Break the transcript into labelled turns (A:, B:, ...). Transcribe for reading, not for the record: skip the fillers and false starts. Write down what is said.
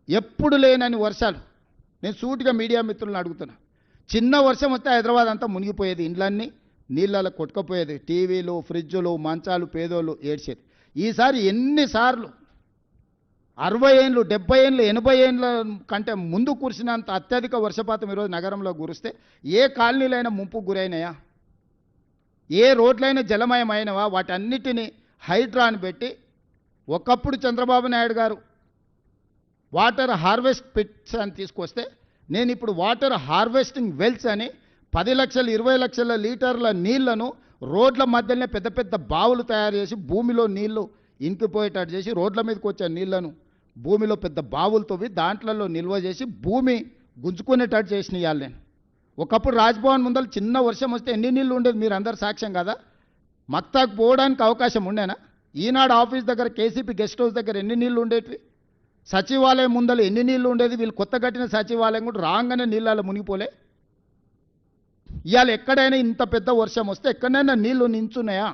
A: ఎప్పుడు లేనని వర్షాలు. నేను సూటిగా మీడియా మిత్రులను అడుగుతున్నా, చిన్న వర్షం వస్తే హైదరాబాద్ అంతా మునిగిపోయేది, ఇండ్లన్నీ నీళ్ళలో కొట్టుకపోయేది, టీవీలు ఫ్రిడ్జులు మంచాలు పేదోళ్ళు ఏడ్చేది. ఈసారి ఎన్నిసార్లు 60 ఏళ్ళు 70 ఏళ్ళు 80 ఏళ్ళ కంటే ముందు కురిసినంత అత్యధిక వర్షపాతం ఈరోజు నగరంలో కురిస్తే ఏ కాలనీలైనా ముంపుకు గురైనాయా? ఏ రోడ్లైనా జలమయమైనవా? వాటన్నిటినీ హైడ్రా అని పెట్టి, ఒకప్పుడు చంద్రబాబు నాయుడు గారు వాటర్ హార్వెస్ట్ పిట్స్ అని తీసుకొస్తే, నేను ఇప్పుడు వాటర్ హార్వెస్టింగ్ వెల్స్ అని 10 లక్షలు 20 లక్షల లీటర్ల నీళ్లను రోడ్ల మధ్యలోనే పెద్ద పెద్ద బావులు తయారు చేసి భూమిలో నీళ్లు ఇంకిపోయేటట్టు చేసి, రోడ్ల మీదకి వచ్చే నీళ్లను భూమిలో పెద్ద బావులు తవ్వి దాంట్లలో నిల్వ చేసి భూమి గుంజుకునేటట్టు చేసిన ఇవాళ నేను. ఒకప్పుడు రాజ్భవన్ ముందర చిన్న వర్షం వస్తే ఎన్ని నీళ్ళు ఉండేది, మీరు అందరు సాక్ష్యం కదా. మక్తాకు పోవడానికి అవకాశం ఉండేనా? ఈనాడు ఆఫీస్ దగ్గర కేసీపీ గెస్ట్ హౌస్ దగ్గర ఎన్ని నీళ్ళు ఉండేటివి? సచివాలయం ముందర ఎన్ని నీళ్ళు ఉండేది? వీళ్ళు కొత్త కట్టిన సచివాలయం కూడా రాగానే నీళ్ళలో మునిగిపోలే. ఇవాళ ఎక్కడైనా ఇంత పెద్ద వర్షం వస్తే ఎక్కడైనా నీళ్లు నించున్నాయా?